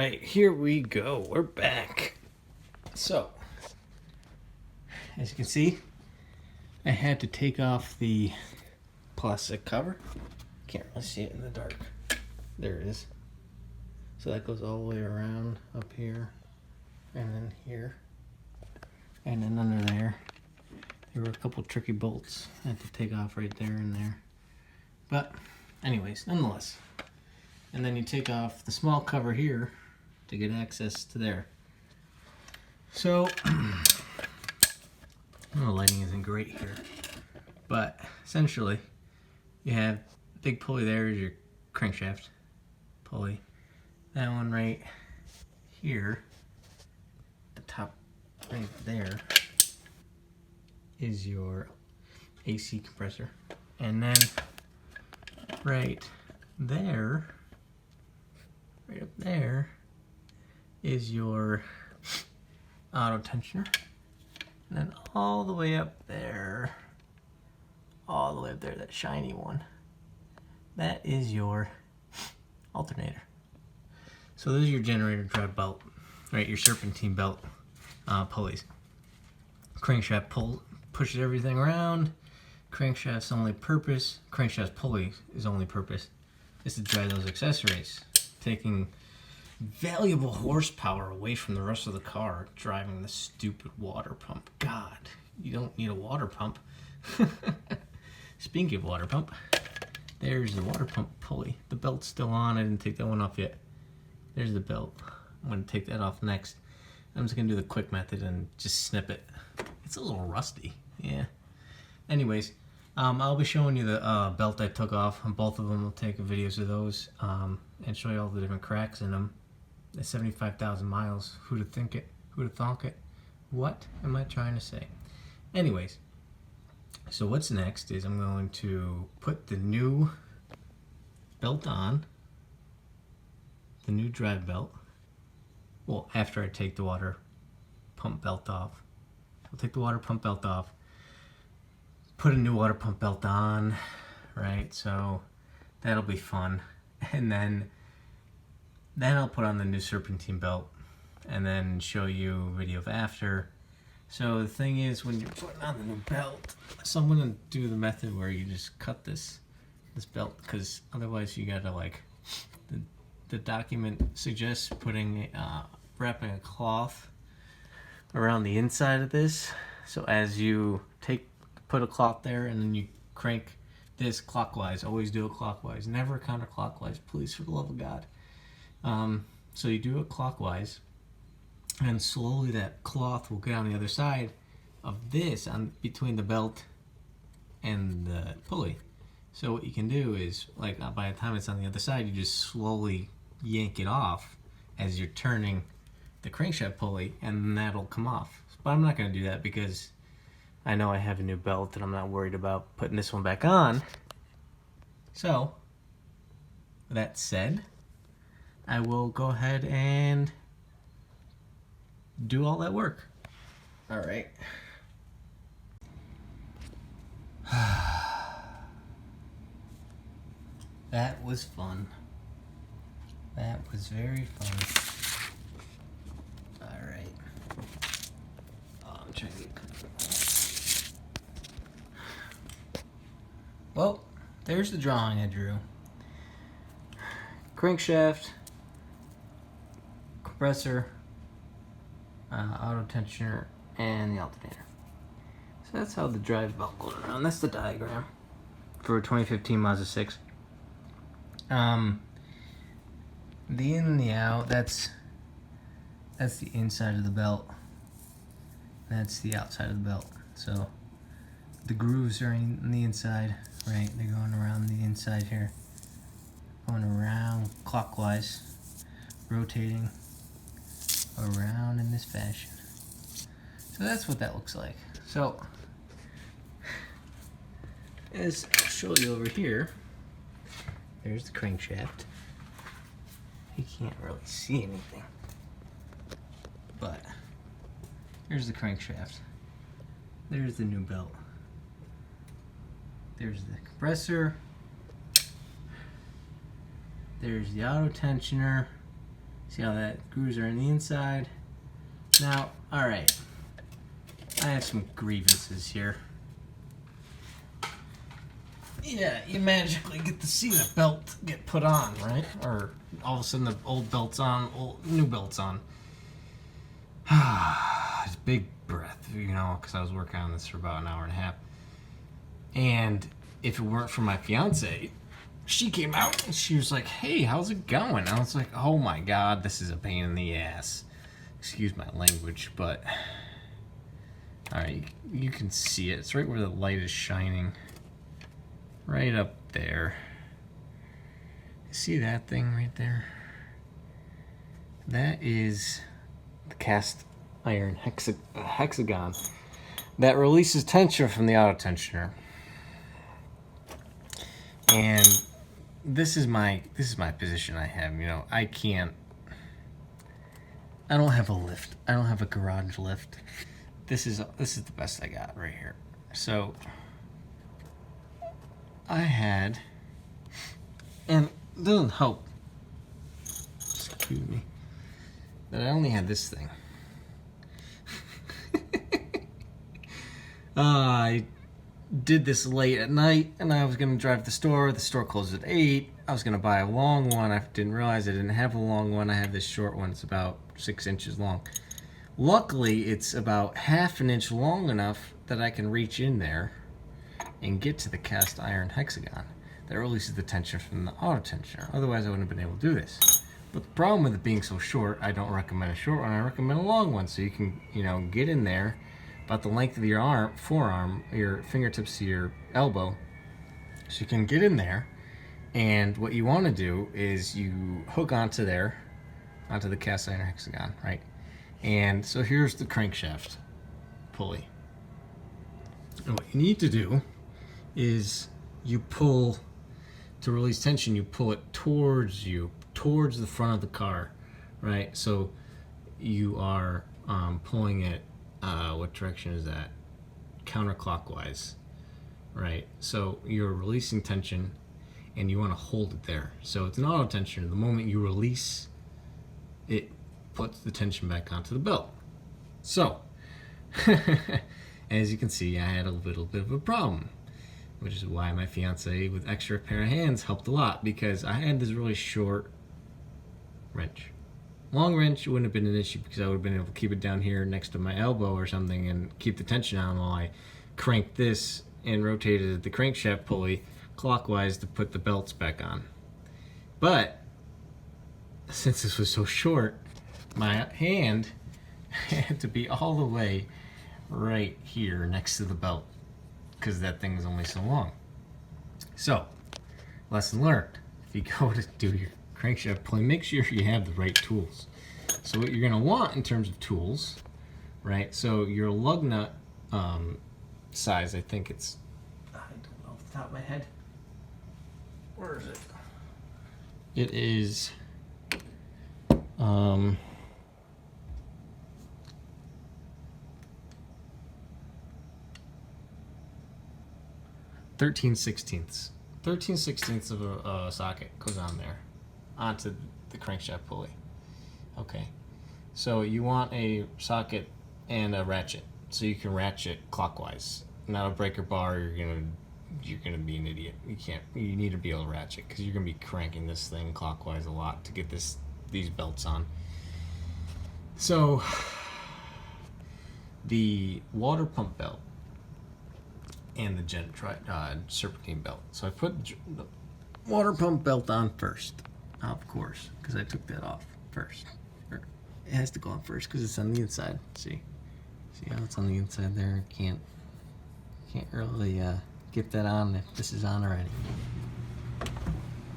right, here we go. We're back. So, as you can see, I had to take off the plastic cover. Can't really see it in the dark. There it is. So that goes all the way around up here, and then here, and then under there. There were a couple tricky bolts I had to take off right there and there. But anyways, nonetheless. And then you take off the small cover here to get access to there. So, the lighting isn't great here, but essentially you have big pulley there is your crankshaft pulley. That one right here, the top right there, is your AC compressor. And then right there, right up there, is your auto tensioner. And then all the way up there, that shiny one, that is your alternator. So those are your generator drive belt, right? Your serpentine belt pulleys. Crankshaft pushes everything around. Crankshaft's only purpose, crankshaft pulley is only purpose, is to drive those accessories, taking valuable horsepower away from the rest of the car, driving the stupid water pump. God, you don't need a water pump. Speaking of water pump, there's the water pump pulley. The belt's still on. I didn't take that one off yet. There's the belt. I'm going to take that off next. I'm just going to do the quick method and just snip it. It's a little rusty. Yeah. Anyways, I'll be showing you the belt I took off on both of them. I'll take videos of those and show you all the different cracks in them. At 75,000 miles. Who'd have think it? Who'd have thunk it? What am I trying to say? Anyways, so what's next is I'm going to put the new belt on, the new drive belt. Well, after I take the water pump belt off. I'll take the water pump belt off, put a new water pump belt on, right? So that'll be fun. And then I'll put on the new serpentine belt and then show you a video of after. So the thing is, when you're putting on the new belt, so I'm gonna do the method where you just cut this belt, because otherwise you gotta, like, the document suggests putting wrapping a cloth around the inside of this. So as you put a cloth there and then you crank this clockwise, always do it clockwise, never counterclockwise, please, for the love of God. So you do it clockwise, and slowly that cloth will get on the other side of this, between the belt and the pulley. So what you can do is, like, by the time it's on the other side, you just slowly yank it off as you're turning the crankshaft pulley, and then that'll come off. But I'm not going to do that because I know I have a new belt and I'm not worried about putting this one back on. So, that said, I will go ahead and do all that work. All right. That was fun. That was very fun. All right. Oh, I'm trying to get... Well, there's the drawing I drew. Crankshaft, compressor, auto tensioner, and the alternator. So that's how the drive belt goes around. That's the diagram for a 2015 Mazda 6. The in and the out, that's the inside of the belt. That's the outside of the belt. So the grooves are in the inside, right? They're going around the inside here. Going around clockwise, rotating around in this fashion. So that's what that looks like. So, as I'll show you over here, there's the crankshaft. You can't really see anything, but here's the crankshaft. There's the new belt. There's the compressor. There's the auto tensioner, See how that grooves are on the inside? Now, alright, I have some grievances here. Yeah, you magically get to see the belt get put on, right? Or all of a sudden the old belt's on, new belt's on. It's big breath, you know, because I was working on this for about an hour and a half. And if it weren't for my fiance, she came out and she was like, hey, how's it going? I was like, oh my God, this is a pain in the ass. Excuse my language, but alright, you can see it. It's right where the light is shining. Right up there. You see that thing right there? That is the cast iron hexagon that releases tension from the auto tensioner. And this is my position I have, you know. I don't have a lift. I don't have a garage lift. This is the best I got right here. So I had, and it doesn't help, excuse me, that I only had this thing. I did this late at night, and I was going to drive to the store. The store closed at 8. I was going to buy a long one. I didn't realize I didn't have a long one. I have this short one. It's about 6 inches long. Luckily, it's about half an inch long enough that I can reach in there and get to the cast iron hexagon that releases the tension from the auto tensioner. Otherwise, I wouldn't have been able to do this. But the problem with it being so short, I don't recommend a short one. I recommend a long one, so you can, you know, get in there about the length of your forearm, your fingertips to your elbow, so you can get in there. And what you want to do is you hook onto the cast iron hexagon, right? And so here's the crankshaft pulley. And what you need to do is you pull, to release tension, you pull it towards the front of the car, right? So you are pulling it, what direction is that? Counterclockwise, right? So you're releasing tension and you want to hold it there. So it's an auto tensioner. The moment you release, it puts the tension back onto the belt. So, as you can see, I had a little bit of a problem, which is why my fiance with extra pair of hands helped a lot, because I had this really short wrench. Long wrench wouldn't have been an issue because I would have been able to keep it down here next to my elbow or something and keep the tension on while I cranked this and rotated the crankshaft pulley clockwise to put the belts back on. But since this was so short, my hand had to be all the way right here next to the belt because that thing is only so long. So, lesson learned. If you go to do your crankshaft pulley, make sure you have the right tools. So what you're going to want in terms of tools, right? So your lug nut size, I think it's, I don't know off the top of my head. Where is it? It is 13/16. 13/16 of a socket goes on there, onto the crankshaft pulley. Okay, so you want a socket and a ratchet, so you can ratchet clockwise. Not a breaker bar. You're gonna be an idiot. You need to be able to ratchet because you're gonna be cranking this thing clockwise a lot to get these belts on. So the water pump belt and the Serpentine belt. So I put the water pump belt on first, of course, because I took that off first. It has to go on first because it's on the inside. See how it's on the inside there? Can't really get that on if this is on already.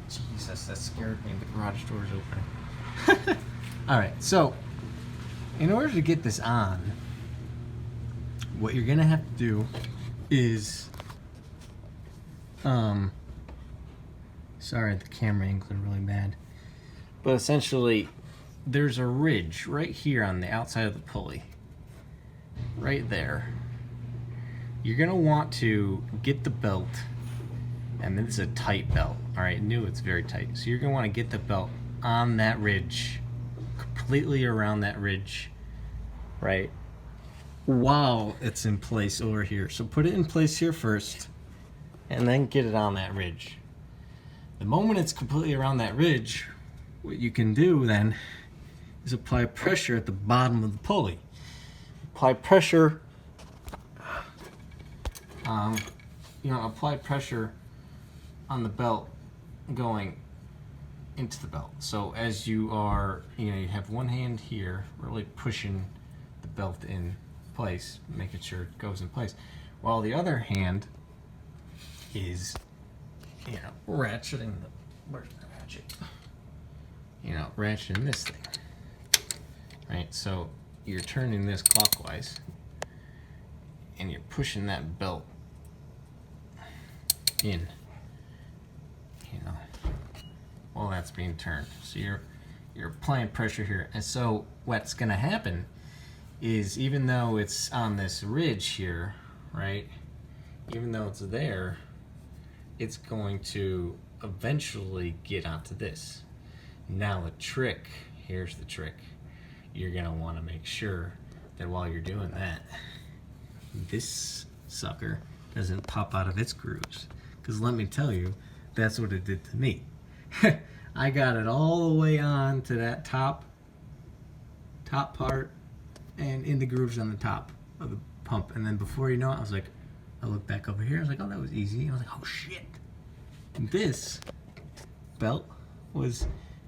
Jesus, that scared me. The garage door is opening. All right, so in order to get this on, what you're gonna have to do is, sorry, the camera angles are really bad, but essentially there's a ridge right here on the outside of the pulley, right there. You're gonna want to get the belt, and this is a tight belt, all right, new, it's very tight, so you're gonna want to get the belt on that ridge completely around that ridge, right? While it's in place over here. So put it in place here first, and then get it on that ridge. The moment it's completely around that ridge, what you can do then is apply pressure at the bottom of the pulley. Apply pressure, apply pressure on the belt going into the belt. So as you are, you have one hand here really pushing the belt in place, making sure it goes in place, while the other hand is, ratcheting the, where's the ratchet? Ratcheting this thing, right? So you're turning this clockwise, and you're pushing that belt in, while that's being turned. So you're applying pressure here, and so what's going to happen is, even though it's on this ridge here, right? Even though it's there, it's going to eventually get onto this. Now the trick, here's the trick. You're going to want to make sure that while you're doing that, this sucker doesn't pop out of its grooves. Because let me tell you, that's what it did to me. I got it all the way on to that top part and in the grooves on the top of the pump. And then before you know it, I looked back over here, I was like, oh, that was easy. And I was like, oh shit. And this belt was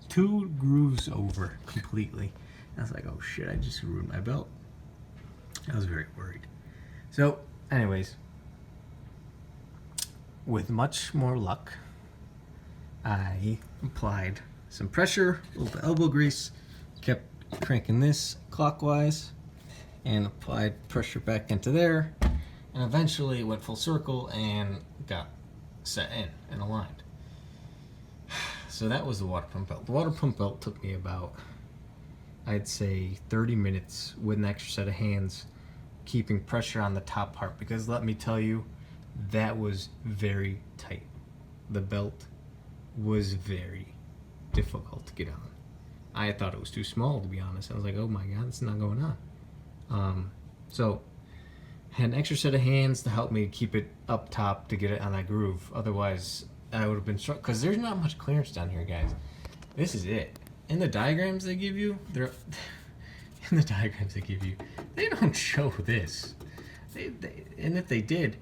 2 grooves over completely. And I was like, oh shit, I just ruined my belt. I was very worried. So, anyways, with much more luck, I applied some pressure, a little bit of elbow grease, kept cranking this clockwise, and applied pressure back into there, and eventually went full circle and got set in and aligned. So that was the water pump belt. The water pump belt took me about, I'd say, 30 minutes with an extra set of hands, keeping pressure on the top part, because let me tell you, that was very tight. The belt was very difficult to get on. I thought it was too small, to be honest. I was like, oh my god, it's not going on. So had an extra set of hands to help me keep it up top to get it on that groove. Otherwise, I would have been struck, because there's not much clearance down here, guys. This is it. In the diagrams they give you, they don't show this. And if they did,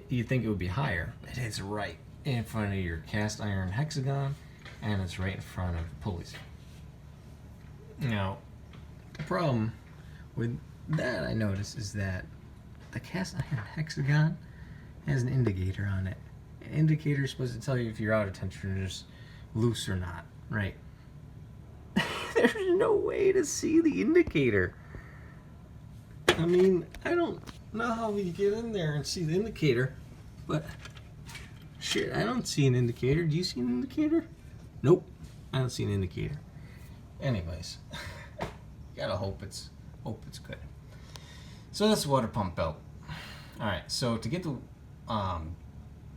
you'd think it would be higher. It is right in front of your cast iron hexagon, and it's right in front of the pulleys. Now, the problem with that, I noticed, is that the cast iron hexagon has an indicator on it. An indicator is supposed to tell you if you're out of tension or just loose or not, right? There's no way to see the indicator. I mean, I don't know how we get in there and see the indicator, but shit, I don't see an indicator. Do you see an indicator? Nope, I don't see an indicator. Anyways, gotta hope it's good. So that's the water pump belt. All right, so to get the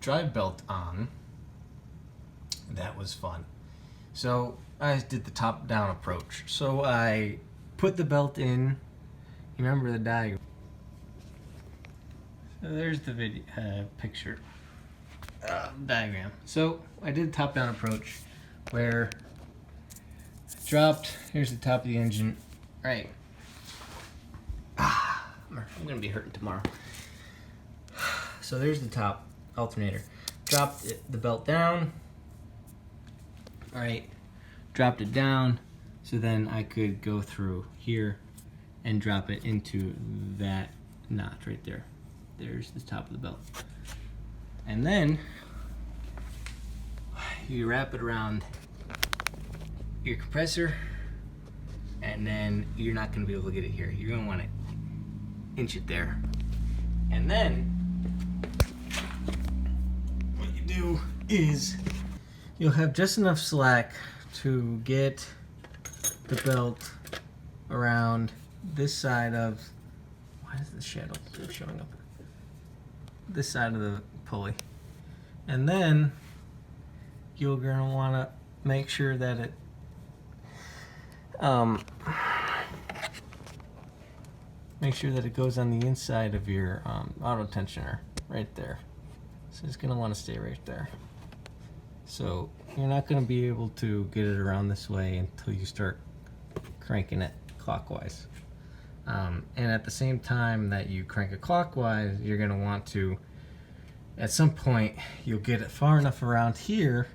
drive belt on, that was fun. So I did the top-down approach. So I put the belt in. You remember the diagram? So there's the video picture diagram. So I did top-down approach, where I dropped. Here's the top of the engine. Right. I'm gonna be hurting tomorrow. So there's the top alternator. Dropped the belt down. All right. Dropped it down, so then I could go through here and drop it into that notch right there. There's the top of the belt. And then you wrap it around your compressor, and then you're not going to be able to get it here. You're going to want to inch it there. And then what you do is you'll have just enough slack to get the belt around this side of, why is the shadow showing up? This side of the pulley. And then you're gonna wanna make sure that it make sure that it goes on the inside of your auto tensioner, right there. So it's going to want to stay right there. So you're not going to be able to get it around this way until you start cranking it clockwise. And at the same time that you crank it clockwise, you're going to want to, at some point, you'll get it far enough around here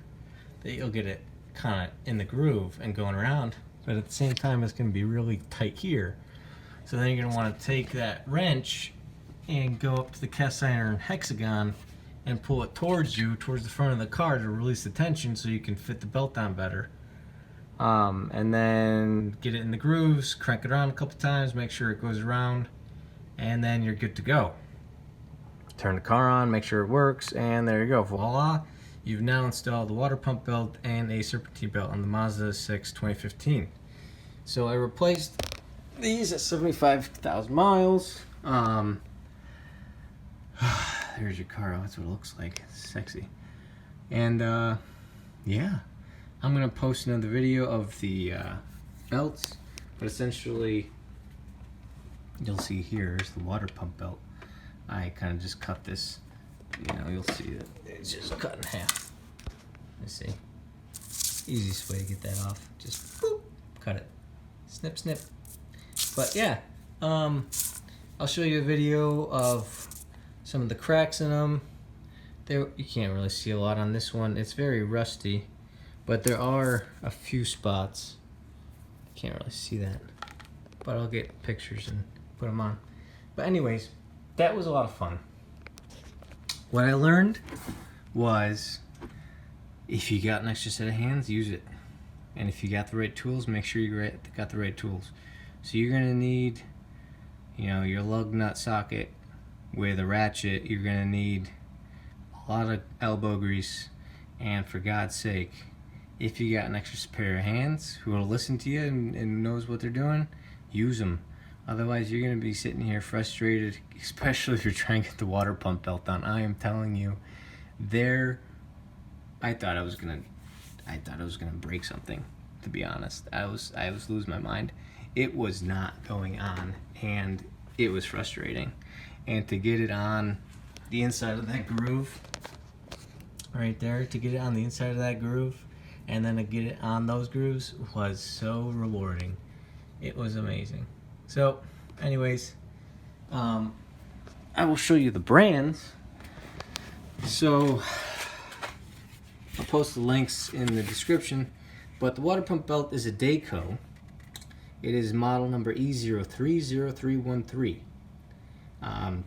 that you'll get it kind of in the groove and going around, but at the same time it's going to be really tight here. So then you're going to want to take that wrench and go up to the cast iron hexagon and pull it towards you, towards the front of the car, to release the tension so you can fit the belt on better. And then get it in the grooves, crank it around a couple times, make sure it goes around, and then you're good to go. Turn the car on, make sure it works, and there you go. Voila! You've now installed the water pump belt and a serpentine belt on the Mazda6 2015. So I replaced these at 75,000 miles. There's your car. That's what it looks like. It's sexy. And yeah, I'm gonna post another video of the belts, but essentially you'll see here is the water pump belt. I kind of just cut this. You know, you'll see that it's just cut in half. Let's see. Easiest way to get that off. Just boop, cut it. Snip, snip. But yeah, I'll show you a video of some of the cracks in them. There, you can't really see a lot on this one. It's very rusty, but there are a few spots. Can't really see that, but I'll get pictures and put them on. But anyways, that was a lot of fun. What I learned was, if you got an extra set of hands, use it. And if you got the right tools, make sure you got the right tools. So you're gonna need, you know, your lug nut socket with a ratchet. You're gonna need a lot of elbow grease, and for God's sake, if you got an extra pair of hands who will listen to you and knows what they're doing, use them. Otherwise, you're going to be sitting here frustrated, especially if you're trying to get the water pump belt on. I am telling you, I thought I was gonna break something. To be honest, I was losing my mind. It was not going on, and it was frustrating. And to get it on the inside of that groove, right there, to get it on the inside of that groove, and then to get it on those grooves was so rewarding. It was amazing. So, anyways, I will show you the brands. So, I'll post the links in the description. But the water pump belt is a Dayco. It is model number E030313.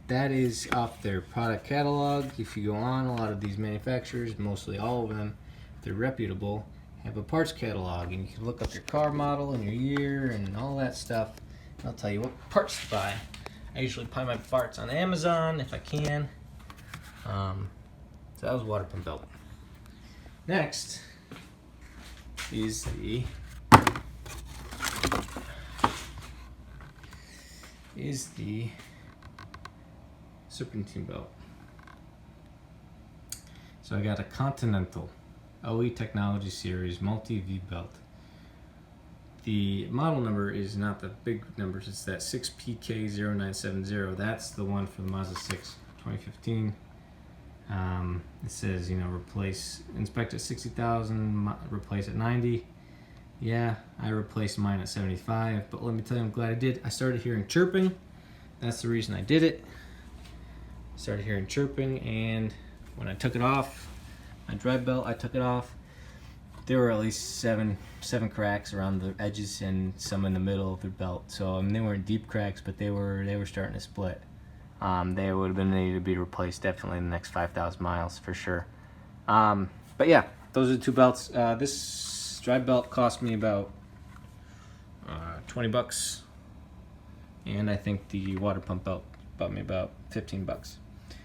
That is off their product catalog. If you go on, a lot of these manufacturers, mostly all of them, they're reputable, have a parts catalog, and you can look up your car model and your year and all that stuff. I'll tell you what parts to buy. I usually buy my parts on Amazon if I can. So that was water pump belt. Next is the Serpentine belt. So I got a Continental OE Technology Series Multi-V belt. The model number is not the big numbers, it's that 6PK0970. That's the one for the Mazda6 2015. It says, you know, replace, inspect at 60,000, replace at 90. Yeah, I replaced mine at 75, but let me tell you, I'm glad I did. I started hearing chirping. That's the reason I did it. Started hearing chirping, and when I took it off, my drive belt, I took it off. There were at least seven cracks around the edges and some in the middle of the belt. So I mean, they weren't deep cracks, but they were starting to split. They would have been needed to be replaced definitely in the next 5,000 miles for sure. But yeah, those are the two belts. This drive belt cost me about 20 bucks, and I think the water pump belt bought me about 15 bucks.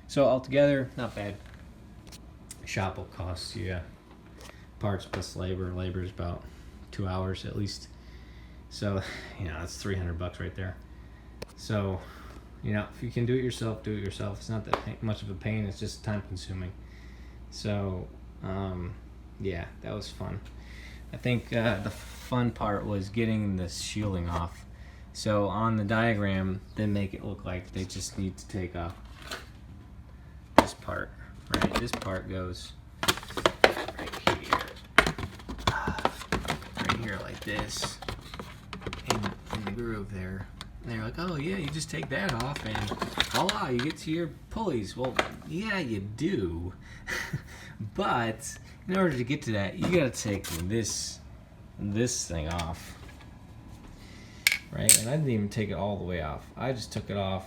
So altogether, not bad. Shop will cost you parts plus labor. Labor is about 2 hours at least. So, you know, that's 300 bucks right there. So, you know, if you can do it yourself, do it yourself. It's not that much of a pain. It's just time consuming. So, yeah, that was fun. I think the fun part was getting the shielding off. So on the diagram, they make it look like they just need to take off this part, right? This part goes right here like this, in the groove there. And they're like, oh yeah, you just take that off and voila, you get to your pulleys. Well, yeah, you do. But in order to get to that, you gotta take this thing off. Right? And I didn't even take it all the way off. I just took it off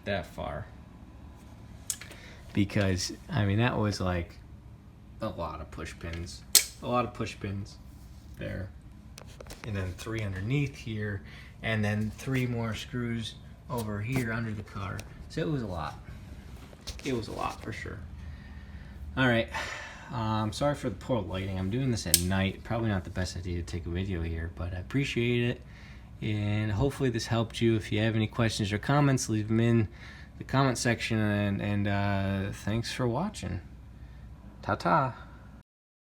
that far. Because, I mean, that was like a lot of push pins. A lot of push pins there. And then 3 underneath here. And then 3 more screws over here under the car. So it was a lot. It was a lot for sure. Alright. Sorry for the poor lighting. I'm doing this at night. Probably not the best idea to take a video here, but I appreciate it. And hopefully this helped you. If you have any questions or comments, leave them in the comment section. And thanks for watching. Ta-ta.